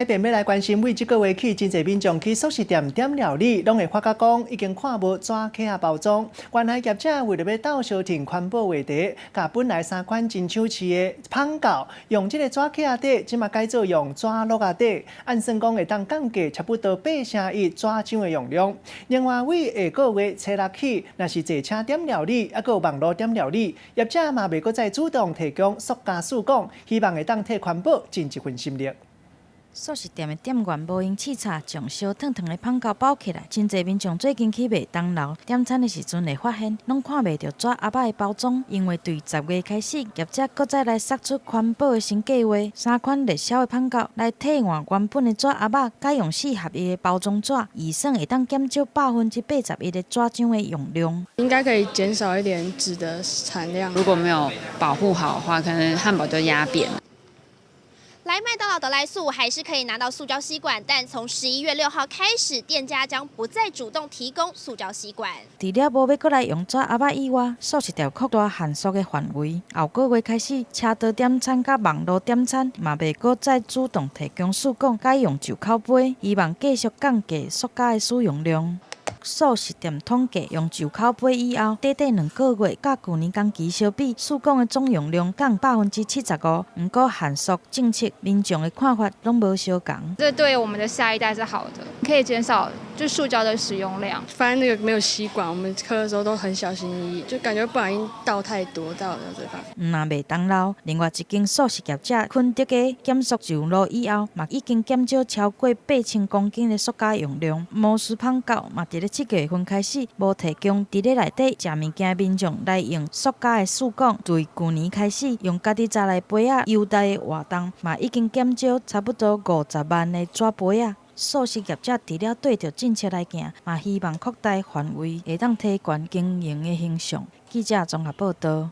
一定要来关心，为这个月起，真侪民众去素食店点料理，拢会发觉讲已经看无纸壳啊包装。原来业者为了要倒相挺环保话题，甲本来3款真手持的芳膏，用这个纸壳底，即马改做用纸落啊底，按算讲会当降低差不多8成亿纸张的用量。另外，为下个月初6起，若是坐车点料理，还有网络点料理，业者嘛袂阁再主动提供塑胶束讲，希望会当替环保尽一份心力。素食店的店员无用试插，将烧烫烫的芳膏包起来。真侪民众最近去麦当劳点餐的时阵，会发现拢看袂到纸盒的包装，因为对10月开始，业者搁再来杀出环保的新计划，3款热销的芳膏来替换原本的纸盒仔，改用4合一的包装纸，预算会当减少81%的纸张的用量。应该可以减少一点纸的产量。如果没有保护好的话，可能汉堡就压扁。来麦当劳得来速还是可以拿到塑胶吸管，但从11月6号开始，店家将不再主动提供塑胶吸管。除了无要过来用纸盒仔以外，素食店扩大限塑的范围。后个月开始，车道点餐甲网络点餐嘛袂阁再主动提供塑管，改用就口杯，希望继续降低塑胶的使用量。素食店统计，用就口杯以后，短短2个月，甲去年同期相比，塑管的总用量降75%。不过限塑政策，民众的看法拢无相同。这对我们的下一代是好的，可以减少就塑胶的使用量。发现那个没有吸管，我们喝的时候都很小心翼翼，就感觉不小心倒太多到了嘴巴。那麦当劳另外一间素食业者昆德的减塑上路以后，嘛已经减少超过8000公斤的塑胶用量。摩斯芳膏嘛，伫咧7月份开始，无提供伫咧内底食物件民众来用塑胶的束管。对去年开始，用家己摘来杯仔优待的活动，嘛已经减少差不多50万的纸杯仔。素食业者除了对着政策来行，嘛希望扩大范围，会当提悬经营的形象。记者综合报道。